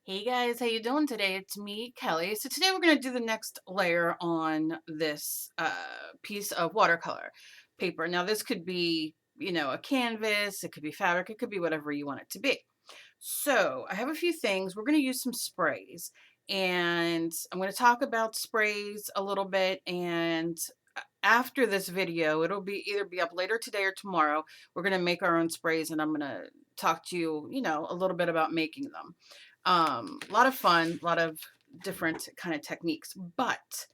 Hey guys, how you doing today? It's me, Kelly. So today we're going to do the next layer on this piece of watercolor paper. Now this could be, a canvas, it could be fabric, it could be whatever you want it to be. So I have a few things. We're going to use some sprays, and I'm going to talk about sprays a little bit, and after this video, it'll be either be up later today or tomorrow. We're going to make our own sprays, and I'm going to talk to you, a little bit about making them. A lot of fun, a lot of different kind of techniques, but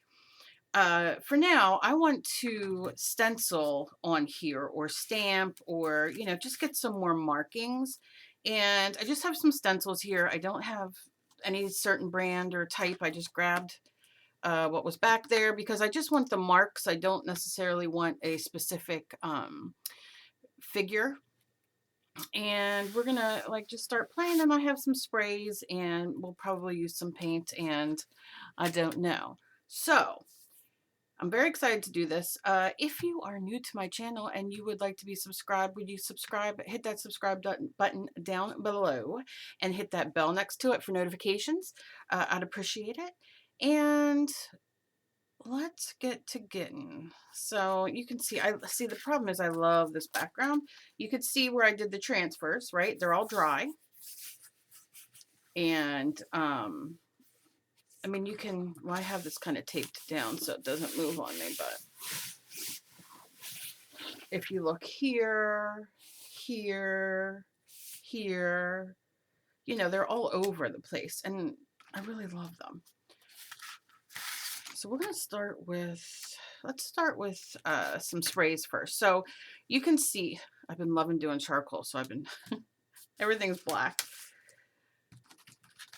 for now, I want to stencil on here or stamp or, just get some more markings. And I just have some stencils here. I don't have any certain brand or type. I just grabbed what was back there because I just want the marks. I don't necessarily want a specific figure. And we're gonna just start playing, and I have some sprays and we'll probably use some paint, and I don't know. So I'm very excited to do this. If you are new to my channel and you would like to be subscribed, would you subscribe? Hit that subscribe button down below and hit that bell next to it for notifications. I'd appreciate it. And let's get to getting. So you can see, I see the problem is I love this background. You could see where I did the transfers, right? They're all dry. And I mean, you can, well, I have this kind of taped down so it doesn't move on me, but if you look here, here, here, they're all over the place, and I really love them. So we're going to start with, let's start with some sprays first. So you can see, I've been loving doing charcoal, so I've been, everything's black.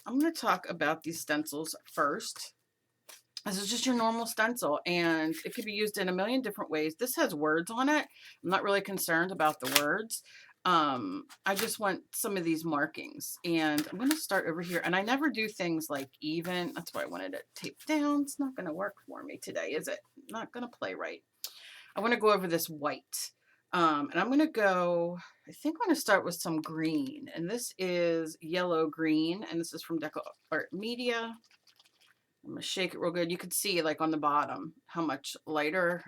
I'm going to talk about these stencils first. This is just your normal stencil, and it could be used in a million different ways. This has words on it. I'm not really concerned about the words. I just want some of these markings, and I'm going to start over here. And I never do things like even. That's why I wanted it taped down. It's not going to work for me today, is it? Not going to play right. I want to go over this white, and I'm going to go. I think I'm going to start with some green, and this is yellow green, and this is from Deco Art Media. I'm going to shake it real good. You can see like on the bottom how much lighter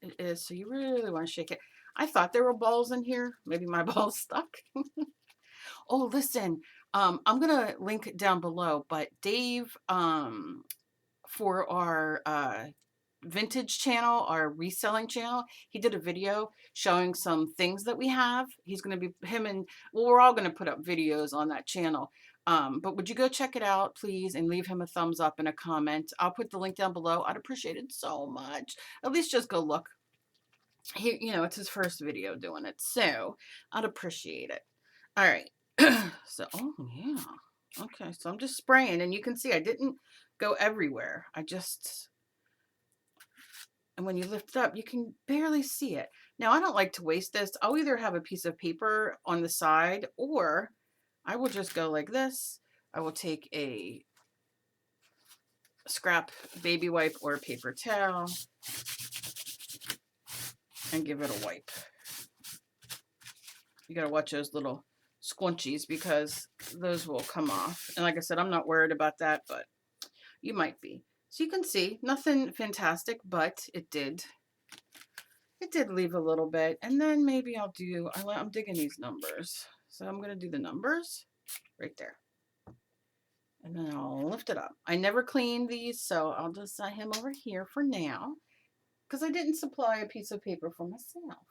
it is. So you really want to shake it. I thought there were balls in here. Maybe my ball's stuck. Oh, listen, I'm going to link it down below, but Dave, for our vintage channel, our reselling channel, he did a video showing some things that we have. He's going to be, well, we're all going to put up videos on that channel. But would you go check it out, please, and leave him a thumbs up and a comment. I'll put the link down below. I'd appreciate it so much. At least just go look. He, it's his first video doing it, so I'd appreciate it. All right. So, oh yeah. Okay, so I'm just spraying, and you can see I didn't go everywhere. And when you lift it up, you can barely see it. Now, I don't like to waste this. I'll either have a piece of paper on the side, or I will just go like this. I will take a scrap baby wipe or a paper towel and give it a wipe. You got to watch those little squunchies because those will come off. And like I said, I'm not worried about that, but you might be. So you can see nothing fantastic, but it did leave a little bit. And then maybe I'm digging these numbers. So I'm going to do the numbers right there. And then I'll lift it up. I never cleaned these, so I'll just set him over here for now because I didn't supply a piece of paper for myself.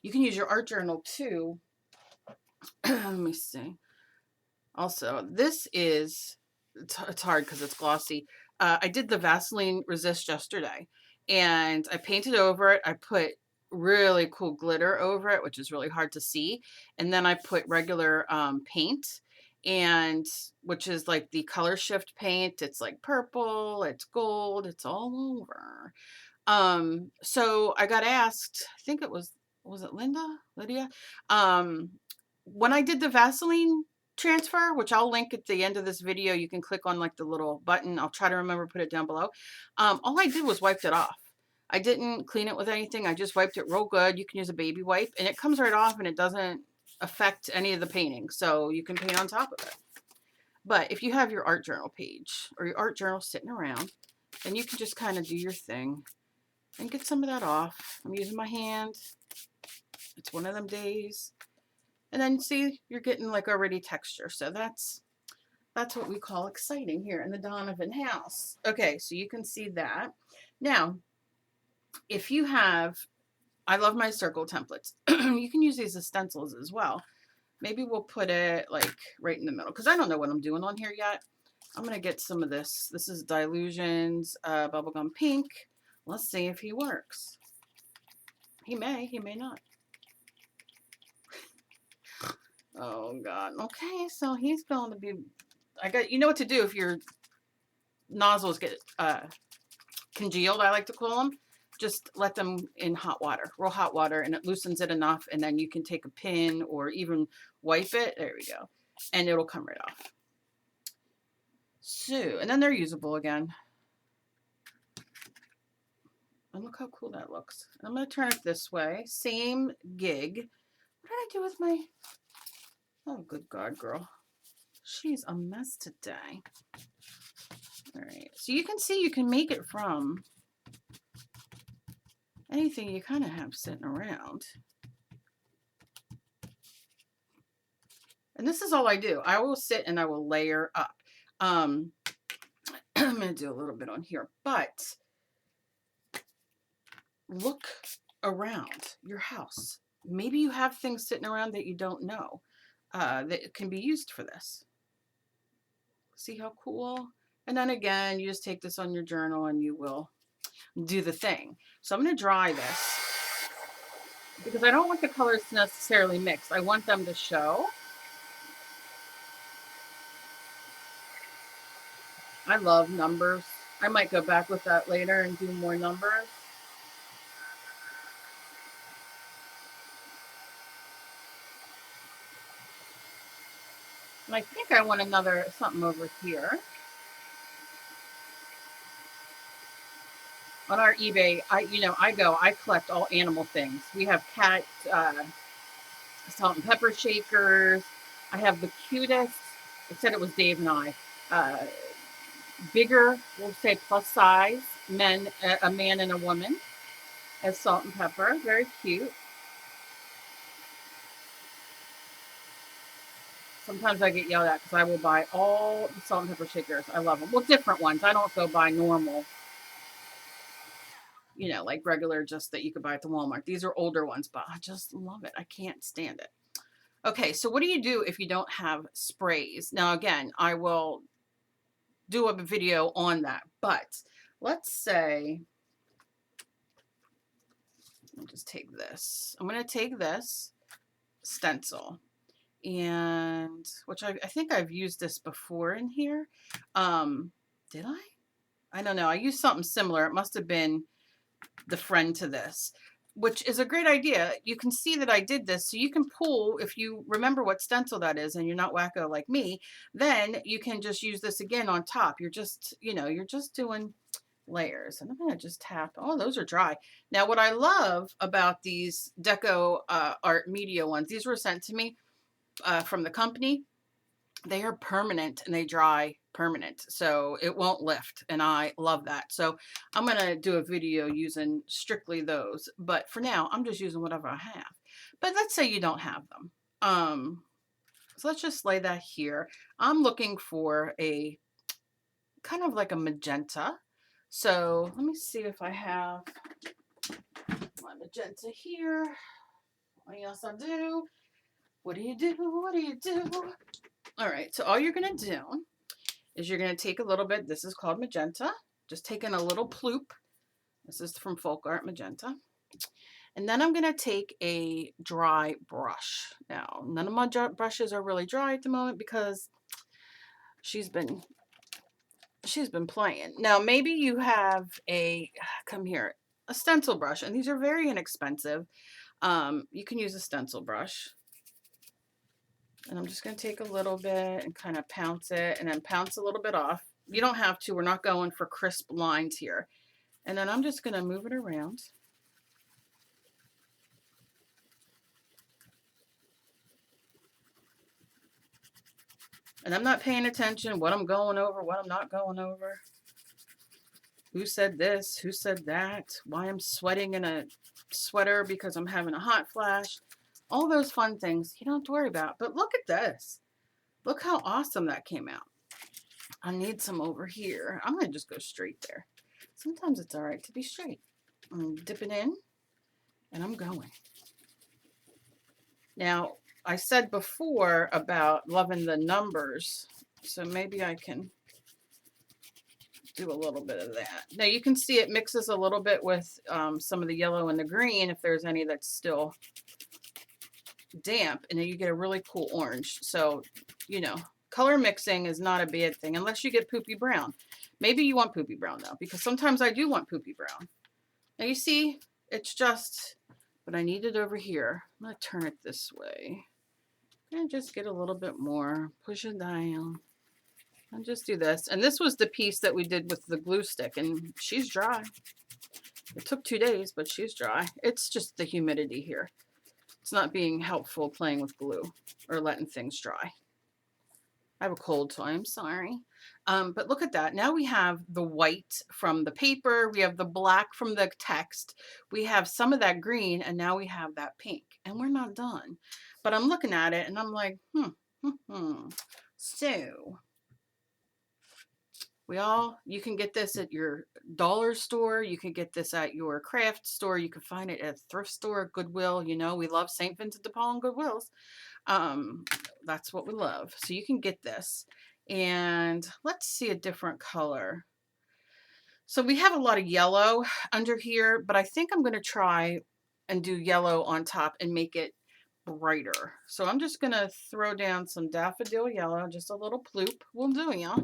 You can use your art journal too. Let me see. Also, this is, it's hard because it's glossy. I did the Vaseline Resist yesterday, and I painted over it. I put really cool glitter over it, which is really hard to see. And then I put regular paint, and which is like the color shift paint. It's like purple, it's gold, it's all over. So I got asked, I think it was it Lydia? When I did the Vaseline transfer, which I'll link at the end of this video, you can click on like the little button. I'll try to remember to put it down below. All I did was wiped it off. I didn't clean it with anything. I just wiped it real good. You can use a baby wipe, and it comes right off, and it doesn't affect any of the painting. So you can paint on top of it. But if you have your art journal page or your art journal sitting around, then you can just kind of do your thing and get some of that off. I'm using my hand. It's one of them days. And then see, you're getting like already texture. So that's what we call exciting here in the Donovan house. Okay, so you can see that. Now, if you have, I love my circle templates. You can use these as stencils as well. Maybe we'll put it like right in the middle because I don't know what I'm doing on here yet. I'm going to get some of this. This is Dilutions Bubblegum Pink. Let's see if he works. He may not. Oh God. Okay, so he's going to be, you know what to do if your nozzles get congealed, I like to call them. Just let them in hot water, real hot water, and it loosens it enough, and then you can take a pin or even wipe it. There we go. And it'll come right off. So, and then they're usable again. And look how cool that looks. I'm going to turn it this way. Same gig. What did I do with my... Oh, good God, girl. She's a mess today. All right. So you can see you can make it from anything you kind of have sitting around. And this is all I do. I will sit and I will layer up. I'm going to do a little bit on here, but look around your house. Maybe you have things sitting around that you don't know that can be used for this. See how cool? And then again, you just take this on your journal and you will do the thing. So I'm going to dry this because I don't want the colors to necessarily mix. I want them to show. I love numbers. I might go back with that later and do more numbers. And I think I want something over here. On our eBay, I collect all animal things. We have cat salt and pepper shakers. I have the cutest, I said it was Dave and I, bigger, we'll say plus size, a man and a woman as salt and pepper. Very cute. Sometimes I get yelled at because I will buy all the salt and pepper shakers. I love them. Well, different ones. I don't go buy normal, like regular, just that you could buy at the Walmart. These are older ones, but I just love it. I can't stand it. Okay, so what do you do if you don't have sprays? Now, again, I will do a video on that, but let's say, I'll just take this. I'm going to take this stencil, and which I think I've used this before in here. Did I? I don't know. I used something similar. It must have been the friend to this, which is a great idea. You can see that I did this, so you can pull, if you remember what stencil that is and you're not wacko like me, then you can just use this again on top. You're just, you're just doing layers. And I'm going to just tap. Oh, those are dry. Now, what I love about these Deco Art Media ones, these were sent to me from the company. They are permanent and they dry permanent, so it won't lift, and I love that. So I'm going to do a video using strictly those, but for now I'm just using whatever I have. But let's say you don't have them. So let's just lay that here. I'm looking for a kind of like a magenta. So let me see if I have my magenta here. Oh, yes, I do. What do you do? What do you do? All right, so all you're going to do is you're going to take a little bit. This is called magenta. Just taking a little ploop. This is from Folk Art Magenta. And then I'm going to take a dry brush. Now, none of my brushes are really dry at the moment because she's been playing. Now, maybe you have a stencil brush, and these are very inexpensive. You can use a stencil brush. And I'm just going to take a little bit and kind of pounce it and then pounce a little bit off. You don't have to. We're not going for crisp lines here. And then I'm just going to move it around. And I'm not paying attention what I'm going over, what I'm not going over. Who said this? Who said that? Why I'm sweating in a sweater because I'm having a hot flash. All those fun things you don't have to worry about. But look at this. Look how awesome that came out. I need some over here. I'm going to just go straight there. Sometimes it's all right to be straight. I'm dipping in and I'm going. Now, I said before about loving the numbers, so maybe I can do a little bit of that. Now you can see it mixes a little bit with some of the yellow and the green if there's any that's still damp, and then you get a really cool orange. So, you know, color mixing is not a bad thing unless you get poopy brown. Maybe you want poopy brown though, because sometimes I do want poopy brown. Now you see, it's just, but I need it over here. I'm going to turn it this way and just get a little bit more, push it down. And just do this. And this was the piece that we did with the glue stick, and she's dry. It took 2 days, but she's dry. It's just the humidity here. It's not being helpful playing with glue or letting things dry. I have a cold, so I'm sorry. But look at that. Now we have the white from the paper. We have the black from the text. We have some of that green, and now we have that pink. And we're not done. But I'm looking at it, and I'm like, So... you can get this at your dollar store. You can get this at your craft store. You can find it at a thrift store, Goodwill. You know, we love St. Vincent de Paul and Goodwills. That's what we love. So you can get this. And let's see a different color. So we have a lot of yellow under here, but I think I'm going to try and do yellow on top and make it brighter. So I'm just going to throw down some daffodil yellow, just a little ploop. We'll do, yeah.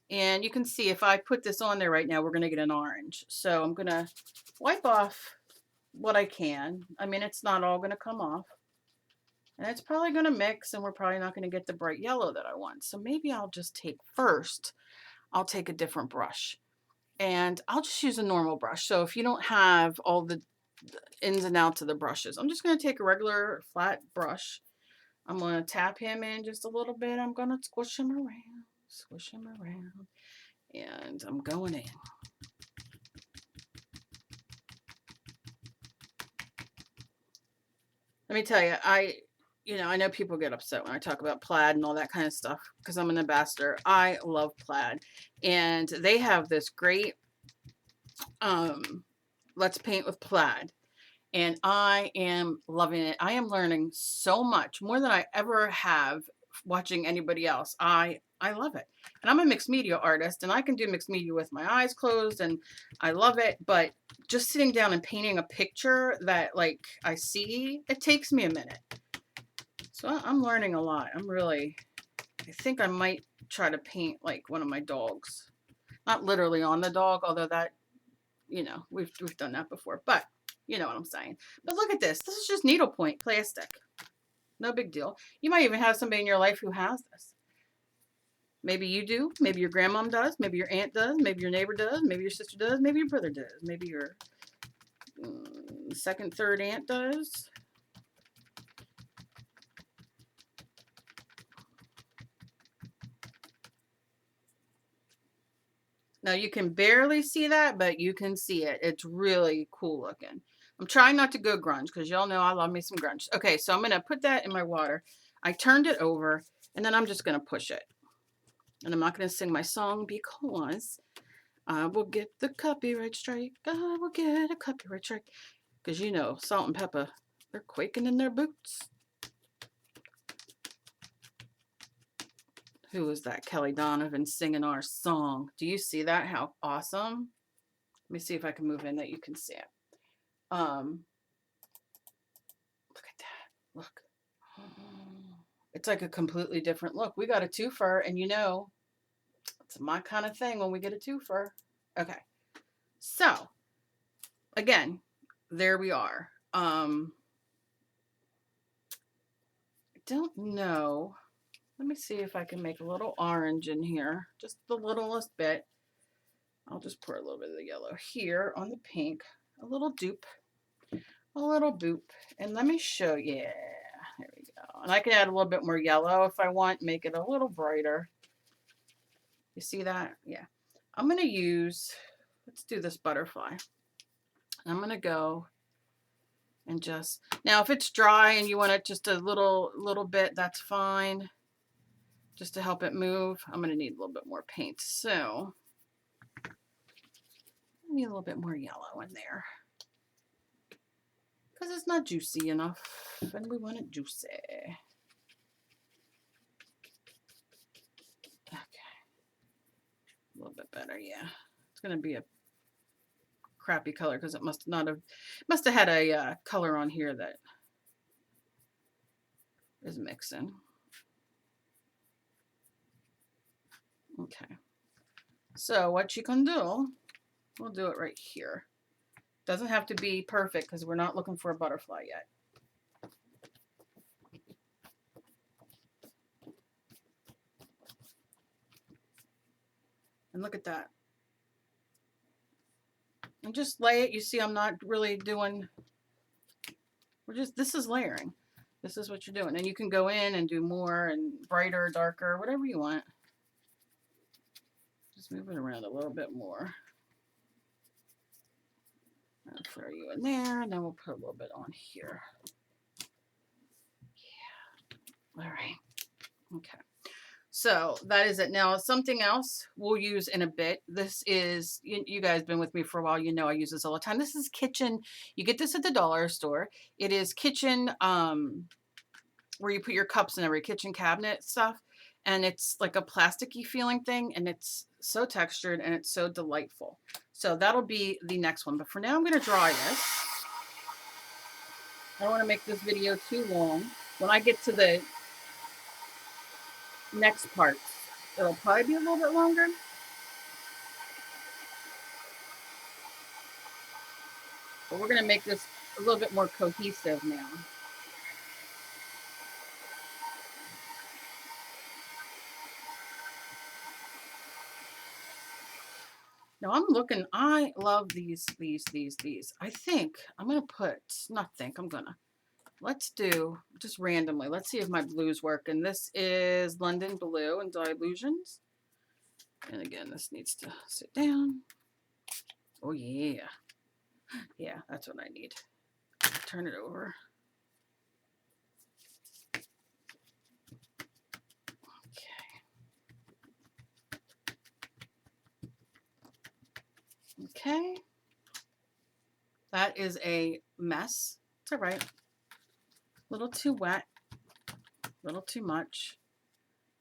And you can see if I put this on there right now, we're going to get an orange. So I'm going to wipe off what I can. I mean, it's not all going to come off. And it's probably going to mix, and we're probably not going to get the bright yellow that I want. So maybe I'll just take I'll take a different brush. And I'll just use a normal brush. So if you don't have all the ins and outs of the brushes, I'm just going to take a regular flat brush. I'm going to tap him in just a little bit. I'm going to squish him around. Squish him around, and I'm going in. Let me tell you, I know people get upset when I talk about plaid and all that kind of stuff because I'm an ambassador. I love plaid, and they have this great Let's Paint with Plaid, and I am loving it. I am learning so much more than I ever have watching anybody else. I love it. And I'm a mixed media artist, and I can do mixed media with my eyes closed, and I love it. But just sitting down and painting a picture that like I see, it takes me a minute. So I'm learning a lot. I think I might try to paint like one of my dogs. Not literally on the dog, although that, we've done that before, but you know what I'm saying. But look at this. This is just needlepoint plastic. No big deal. You might even have somebody in your life who has this. Maybe you do. Maybe your grandmom does. Maybe your aunt does. Maybe your neighbor does. Maybe your sister does. Maybe your brother does. Maybe your second, third aunt does. Now you can barely see that, but you can see it. It's really cool looking. I'm trying not to go grunge because y'all know I love me some grunge. Okay, so I'm going to put that in my water. I turned it over, and then I'm just going to push it. And I'm not going to sing my song because I will get the copyright strike. I will get a copyright strike. Because you know, Salt and Pepper, they're quaking in their boots. Who was that? Kelly Donovan singing our song. Do you see that? How awesome. Let me see if I can move in that you can see it. Look at that. Look. It's like a completely different look. We got a twofer, and you know, it's my kind of thing when we get a twofer. Okay. So, again, there we are. I don't know. Let me see if I can make a little orange in here. Just the littlest bit. I'll just pour a little bit of the yellow here on the pink. A little dupe. A little boop. And let me show you. There we go. And I can add a little bit more yellow if I want, make it a little brighter. You see that? Yeah. I'm going to use, let's do this butterfly. I'm going to go and just, now if it's dry and you want it just a little bit, that's fine. Just to help it move. I'm going to need a little bit more paint. So I need a little bit more yellow in there because it's not juicy enough and we want it juicy. Okay. A little bit better. Yeah. It's going to be a crappy color because it must have had a color on here that is mixing. Okay, so what you can do, we'll do it right here. Doesn't have to be perfect because we're not looking for a butterfly yet. And look at that. And just lay it. You see I'm not really doing, this is layering. This is what you're doing. And you can go in and do more and brighter, darker, whatever you want. Just move it around a little bit more. I'll throw you in there, and then we'll put a little bit on here. Yeah. All right. Okay. So that is it. Now, something else we'll use in a bit. This is, you guys been with me for a while. You know I use this all the time. This is kitchen. You get this at the dollar store. It is kitchen, where you put your cups and every kitchen cabinet stuff. And it's like a plasticky feeling thing. And it's so textured and it's so delightful. So that'll be the next one. But for now, I'm going to dry this. I don't want to make this video too long. When I get to the next part, it'll probably be a little bit longer. But we're going to make this a little bit more cohesive now. Now I'm looking, I love these. I think I'm going to put, let's do just randomly. Let's see if my blues work. And this is London Blue and Dilutions. And again, this needs to sit down. Oh yeah. Yeah, that's what I need. Turn it over. Okay. That is a mess. It's all right. A little too wet. A little too much.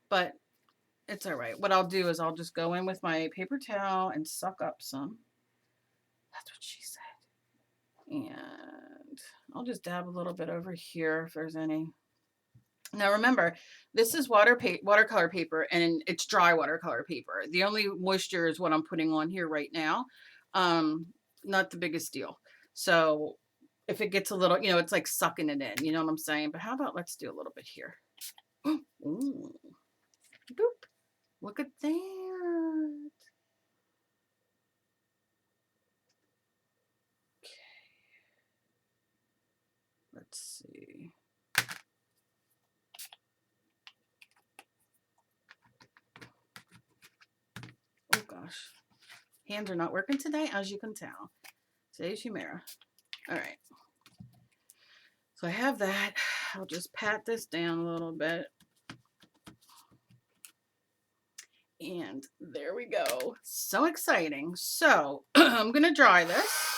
But it's all right. What I'll do is I'll just go in with my paper towel and suck up some. That's what she said. And I'll just dab a little bit over here if there's any. Now remember, this is watercolor paper, and it's dry watercolor paper. The only moisture is what I'm putting on here right now. Not the biggest deal. So if it gets a little, it's like sucking it in, you know what I'm saying? But how about let's do a little bit here. Ooh. Boop. Look at that. Okay. Let's see. Oh gosh. Hands are not working today, as you can tell. Today's Humera. All right. So I have that. I'll just pat this down a little bit. And there we go. So exciting. So I'm going to dry this.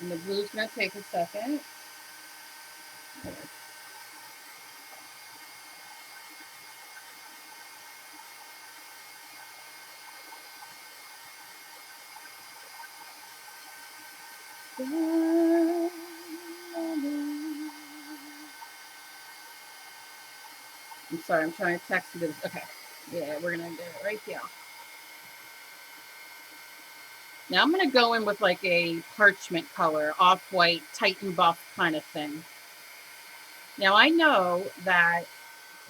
And the glue's going to take a second. I'm sorry, I'm trying to text you this. Okay. Yeah, we're going to do it right here. Now I'm going to go in with like a parchment color, off-white, Titan buff kind of thing. Now I know that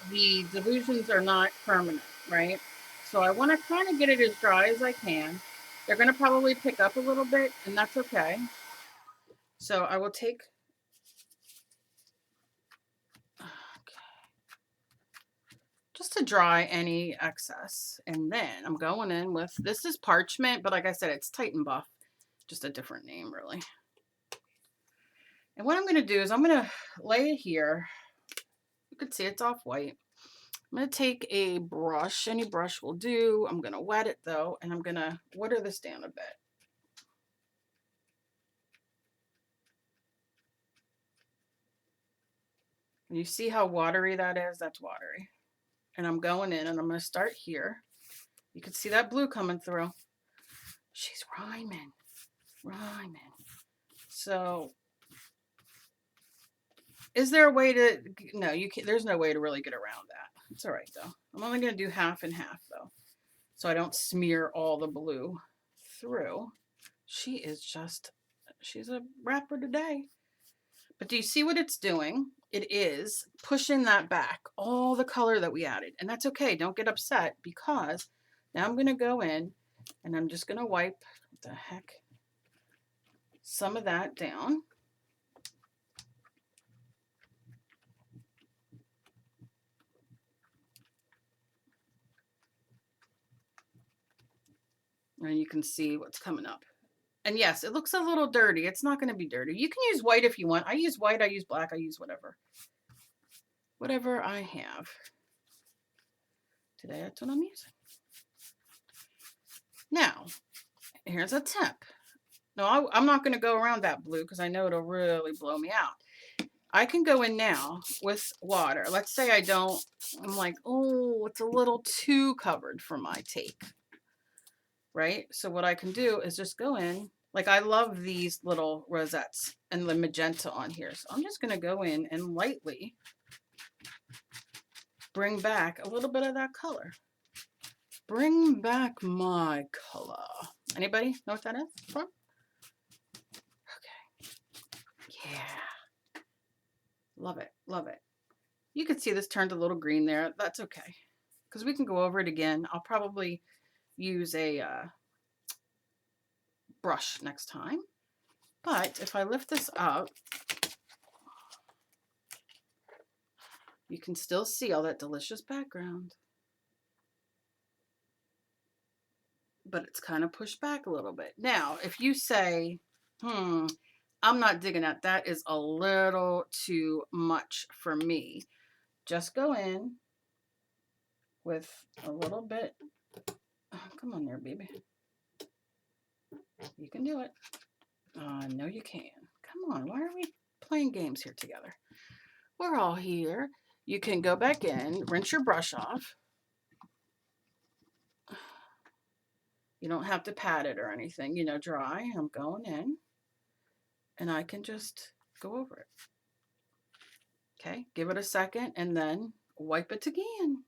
the dilutions are not permanent, right? So I want to kind of get it as dry as I can. They're going to probably pick up a little bit, and that's okay. So I will take, just to dry any excess. And then I'm going in with, this is parchment, but like I said, it's Titan Buff, just a different name really. And what I'm going to do is I'm going to lay it here. You can see it's off white. I'm going to take a brush, any brush will do. I'm going to wet it though, and I'm going to water this down a bit. And you see how watery that is? That's watery. And I'm going in and I'm going to start here. You can see that blue coming through. She's rhyming. So is there a way to, no, you can't, there's no way to really get around that. It's all right though. I'm only going to do half and half though, so I don't smear all the blue through. She is just, she's a rapper today. But do you see what it's doing? It is pushing that back, all the color that we added. And that's okay. Don't get upset, because now I'm going to go in and I'm just going to wipe, what the heck, some of that down. And you can see what's coming up. And yes, it looks a little dirty. It's not going to be dirty. You can use white if you want. I use white, I use black, I use whatever. Whatever I have. Today, that's what I'm using. Now, here's a tip. No, I'm not going to go around that blue because I know it'll really blow me out. I can go in now with water. Let's say I don't, I'm like, oh, it's a little too covered for my take. Right? So what I can do is just go in. Like, I love these little rosettes and the magenta on here. So I'm just going to go in and lightly bring back a little bit of that color. Bring back my color. Anybody know what that is from? Okay. Yeah. Love it. Love it. You can see this turned a little green there. That's okay, because we can go over it again. I'll probably use a brush next time. But if I lift this up, you can still see all that delicious background. But it's kind of pushed back a little bit. Now, if you say, I'm not digging that, that is a little too much for me, just go in with a little bit. Oh, come on there, baby. You can do it. I know you can. Come on, why are we playing games here together? We're all here. You can go back in, rinse your brush off. You don't have to pat it or anything, you know, dry. I'm going in and I can just go over it. Okay, give it a second and then wipe it again.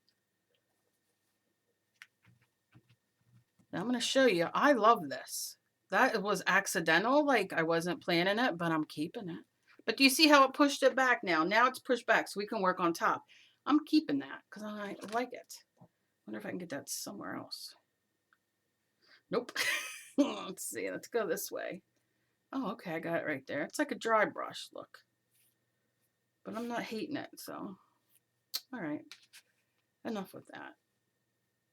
Now I'm going to show you. I love this. That was accidental, like I wasn't planning it, but I'm keeping it. But do you see how it pushed it back now? Now it's pushed back so we can work on top. I'm keeping that because I like it. Wonder if I can get that somewhere else. Nope. Let's see. Let's go this way. Oh, okay. I got it right there. It's like a dry brush look. But I'm not hating it, so. All right. Enough with that.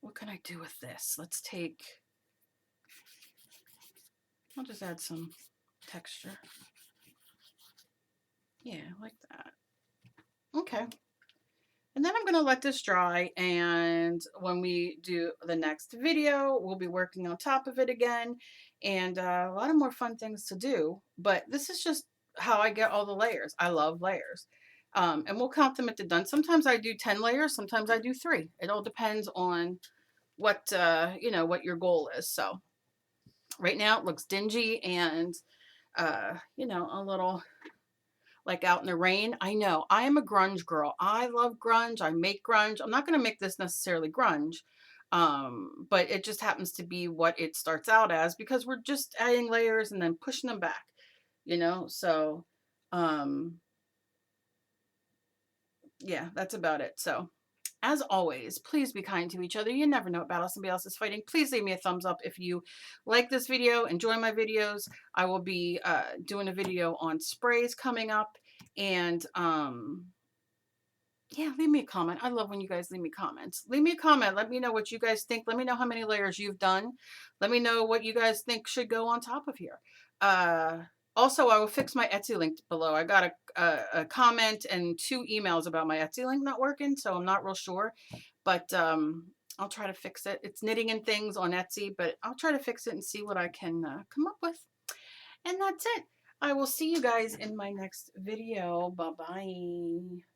What can I do with this? Let's take, I'll just add some texture. Yeah, like that. Okay. And then I'm going to let this dry, and when we do the next video, we'll be working on top of it again, and a lot of more fun things to do. But this is just how I get all the layers. I love layers. And we'll count them at the done. Sometimes I do 10 layers, sometimes I do 3. It all depends on what, you know, what your goal is. So right now it looks dingy and, you know, a little like out in the rain. I know I am a grunge girl. I love grunge. I make grunge. I'm not going to make this necessarily grunge. But it just happens to be what it starts out as because we're just adding layers and then pushing them back, you know? So, yeah, that's about it. So As always, please be kind to each other. You never know what battle somebody else is fighting. Please leave me a thumbs up if you like this video, enjoy my videos. I will be doing a video on sprays coming up. And yeah, leave me a comment. I love when you guys leave me comments. Leave me a comment. Let me know what you guys think. Let me know how many layers you've done. Let me know what you guys think should go on top of here. Uh, Also, I will fix my Etsy link below. I got a comment and 2 emails about my Etsy link not working, so I'm not real sure. But I'll try to fix it. It's Knitting and Things on Etsy, but I'll try to fix it and see what I can come up with. And that's it. I will see you guys in my next video. Bye-bye.